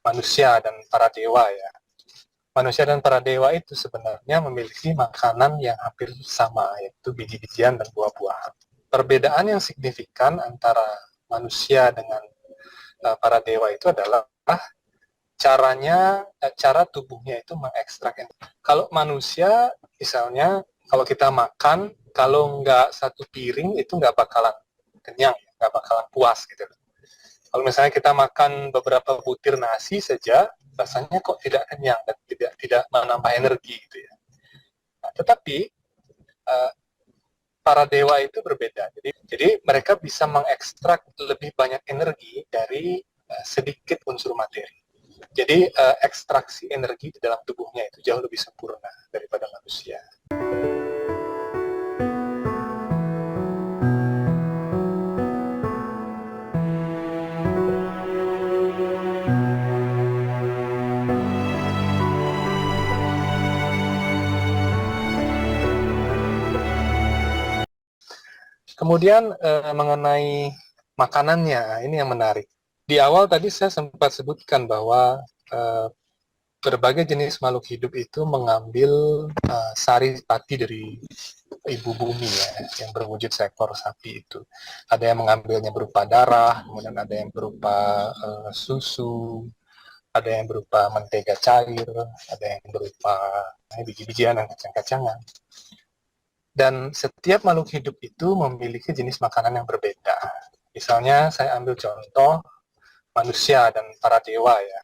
manusia dan para dewa ya. Manusia dan para dewa itu sebenarnya memiliki makanan yang hampir sama, yaitu biji-bijian dan buah-buahan. Perbedaan yang signifikan antara manusia dengan para dewa itu adalah cara tubuhnya itu mengekstrak energi. Kalau manusia, misalnya, kalau kita makan, kalau nggak satu piring itu nggak bakalan kenyang, nggak bakalan puas gitu. Kalau misalnya kita makan beberapa butir nasi saja, rasanya kok tidak kenyang dan tidak menambah energi gitu ya. Nah, tetapi para dewa itu berbeda. Jadi mereka bisa mengekstrak lebih banyak energi dari sedikit unsur materi. Jadi ekstraksi energi di dalam tubuhnya itu jauh lebih sempurna daripada manusia. Kemudian mengenai makanannya, ini yang menarik. Di awal tadi saya sempat sebutkan bahwa berbagai jenis makhluk hidup itu mengambil sari pati dari ibu bumi ya, yang berwujud seekor sapi itu. Ada yang mengambilnya berupa darah, kemudian ada yang berupa susu, ada yang berupa mentega cair, ada yang berupa biji-bijian dan kacang-kacangan. Dan setiap makhluk hidup itu memiliki jenis makanan yang berbeda. Misalnya saya ambil contoh manusia dan para dewa ya.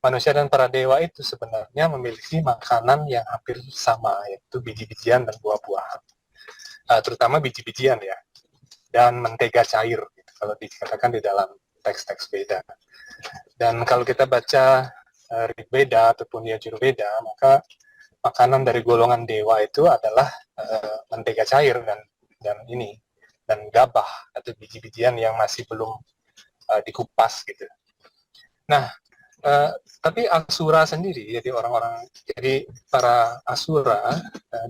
Manusia dan para dewa itu sebenarnya memiliki makanan yang hampir sama, yaitu biji-bijian dan buah-buahan. Terutama biji-bijian ya, dan mentega cair, gitu, kalau dikatakan di dalam teks-teks Beda. Dan kalau kita baca Rig Veda ataupun Yajurveda, maka makanan dari golongan dewa itu adalah mentega cair dan gabah atau biji-bijian yang masih belum dikupas gitu. Nah, tapi Asura sendiri, jadi para Asura,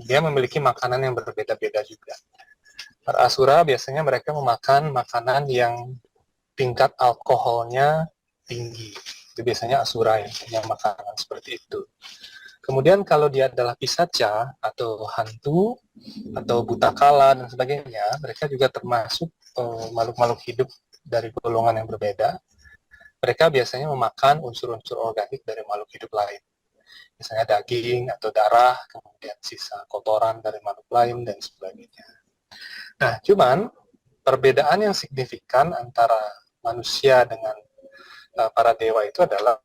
dia memiliki makanan yang berbeda-beda juga. Para Asura biasanya mereka memakan makanan yang tingkat alkoholnya tinggi. Itu biasanya Asura yang punya makanan seperti itu. Kemudian kalau dia adalah pisaca atau hantu atau buta kala dan sebagainya, mereka juga termasuk makhluk-makhluk hidup dari golongan yang berbeda. Mereka biasanya memakan unsur-unsur organik dari makhluk hidup lain. Misalnya daging atau darah, kemudian sisa kotoran dari makhluk lain dan sebagainya. Nah, cuman perbedaan yang signifikan antara manusia dengan para dewa itu adalah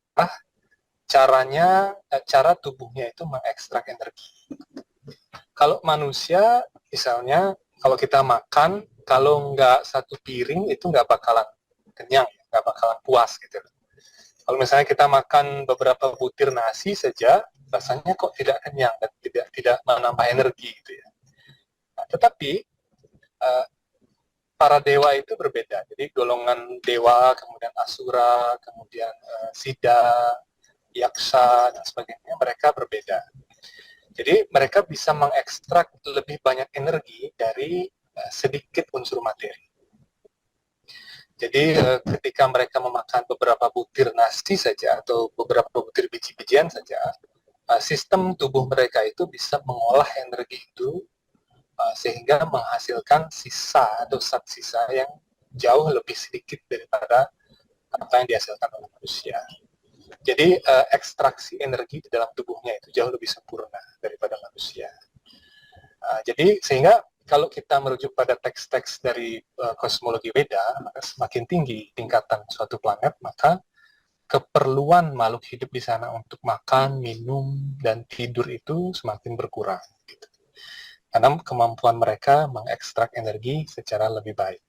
cara tubuhnya itu mengekstrak energi. Kalau manusia, misalnya, kalau kita makan, kalau nggak satu piring itu nggak bakalan kenyang, nggak bakalan puas gitu. Kalau misalnya kita makan beberapa butir nasi saja, rasanya kok tidak kenyang dan tidak menambah energi gitu ya. Nah, tetapi para dewa itu berbeda. Jadi golongan dewa, kemudian asura, kemudian sida, yaksa dan sebagainya, mereka berbeda. Jadi mereka bisa mengekstrak lebih banyak energi dari sedikit unsur materi. Jadi ketika mereka memakan beberapa butir nasi saja atau beberapa butir biji-bijian saja, sistem tubuh mereka itu bisa mengolah energi itu sehingga menghasilkan sisa atau zat sisa yang jauh lebih sedikit daripada apa yang dihasilkan oleh manusia. Jadi ekstraksi energi di dalam tubuhnya itu jauh lebih sempurna daripada manusia. Jadi sehingga kalau kita merujuk pada teks-teks dari kosmologi Weda, maka semakin tinggi tingkatan suatu planet, maka keperluan makhluk hidup di sana untuk makan, minum, dan tidur itu semakin berkurang. Gitu. Karena kemampuan mereka mengekstrak energi secara lebih baik.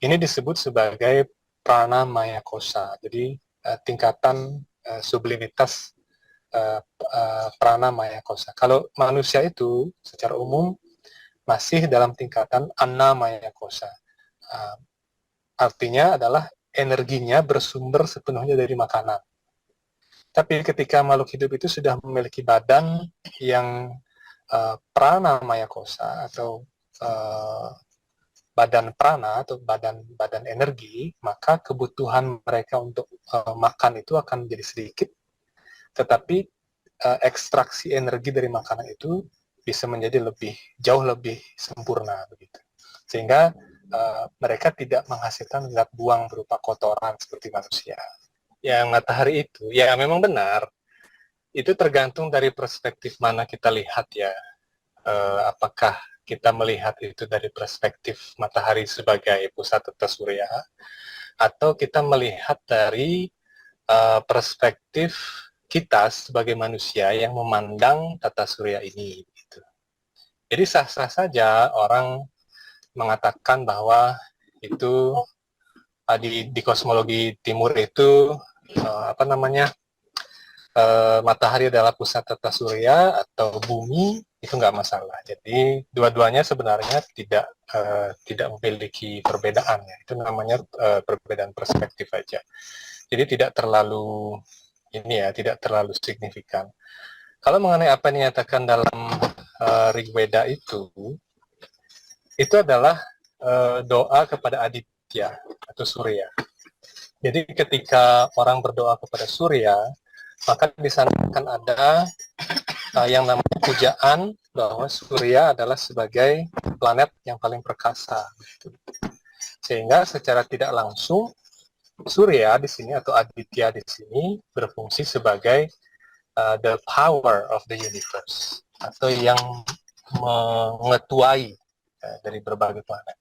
Ini disebut sebagai prana maya kosa. Jadi tingkatan sublimitas prana maya kosa. Kalau manusia itu secara umum masih dalam tingkatan anna maya kosa. Artinya adalah energinya bersumber sepenuhnya dari makanan. Tapi ketika makhluk hidup itu sudah memiliki badan yang prana maya kosa atau badan prana atau badan energi, maka kebutuhan mereka untuk makan itu akan menjadi sedikit, tetapi ekstraksi energi dari makanan itu bisa menjadi jauh lebih sempurna begitu. Sehingga mereka tidak menghasilkan zat buang berupa kotoran seperti manusia. Yang matahari itu, ya memang benar, itu tergantung dari perspektif mana kita lihat ya. Apakah kita melihat itu dari perspektif matahari sebagai pusat tata surya, atau kita melihat dari perspektif kita sebagai manusia yang memandang tata surya ini. Gitu. Jadi sah-sah saja orang mengatakan bahwa itu di kosmologi timur itu matahari adalah pusat tata surya atau bumi, itu nggak masalah. Jadi dua-duanya sebenarnya tidak memiliki perbedaan ya. Itu namanya perbedaan perspektif aja. Jadi tidak terlalu tidak terlalu signifikan. Kalau mengenai apa yang dinyatakan dalam Rig Veda itu adalah doa kepada Aditya atau Surya. Jadi ketika orang berdoa kepada Surya, maka di sana akan ada yang namanya pujaan bahwa Surya adalah sebagai planet yang paling perkasa. Sehingga secara tidak langsung Surya di sini atau Aditya di sini berfungsi sebagai the power of the universe atau yang mengetuai dari berbagai planet.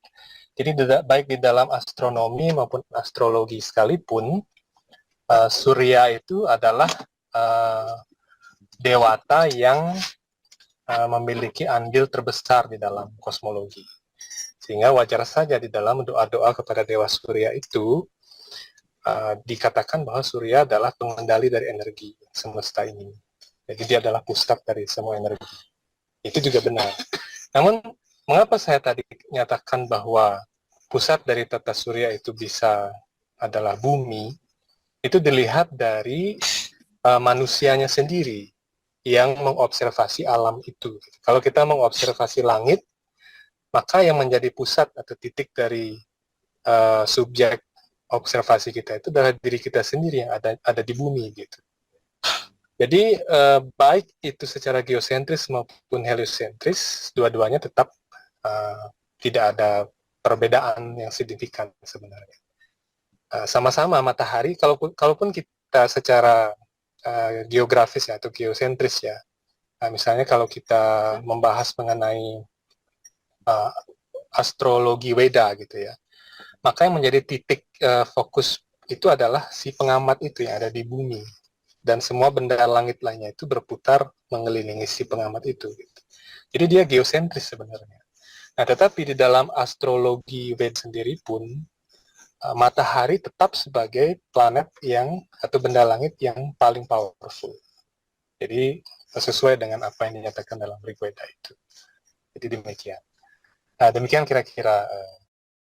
Jadi baik di dalam astronomi maupun astrologi sekalipun, Surya itu adalah dewata yang memiliki andil terbesar di dalam kosmologi. Sehingga wajar saja di dalam doa-doa kepada Dewa Surya itu dikatakan bahwa Surya adalah pengendali dari energi semesta ini. Jadi dia adalah pusat dari semua energi. Itu juga benar. Namun, mengapa saya tadi nyatakan bahwa pusat dari tata surya itu bisa adalah bumi, itu dilihat dari manusianya sendiri yang mengobservasi alam itu. Kalau kita mengobservasi langit, maka yang menjadi pusat atau titik dari subjek observasi kita itu adalah diri kita sendiri yang ada di bumi gitu. Jadi baik itu secara geosentris maupun heliosentris, dua-duanya tetap tidak ada perbedaan yang signifikan sebenarnya. Sama-sama matahari, kalaupun kita secara geografis ya, atau geosentris ya, misalnya kalau kita membahas mengenai astrologi Weda gitu ya, maka yang menjadi titik fokus itu adalah si pengamat itu yang ada di bumi, dan semua benda langit lainnya itu berputar mengelilingi si pengamat itu. Gitu. Jadi dia geosentris sebenarnya. Nah, tetapi di dalam astrologi Veda sendiri pun, matahari tetap sebagai planet atau benda langit yang paling powerful. Jadi sesuai dengan apa yang dinyatakan dalam Rig Veda itu. Jadi demikian. Nah, demikian kira-kira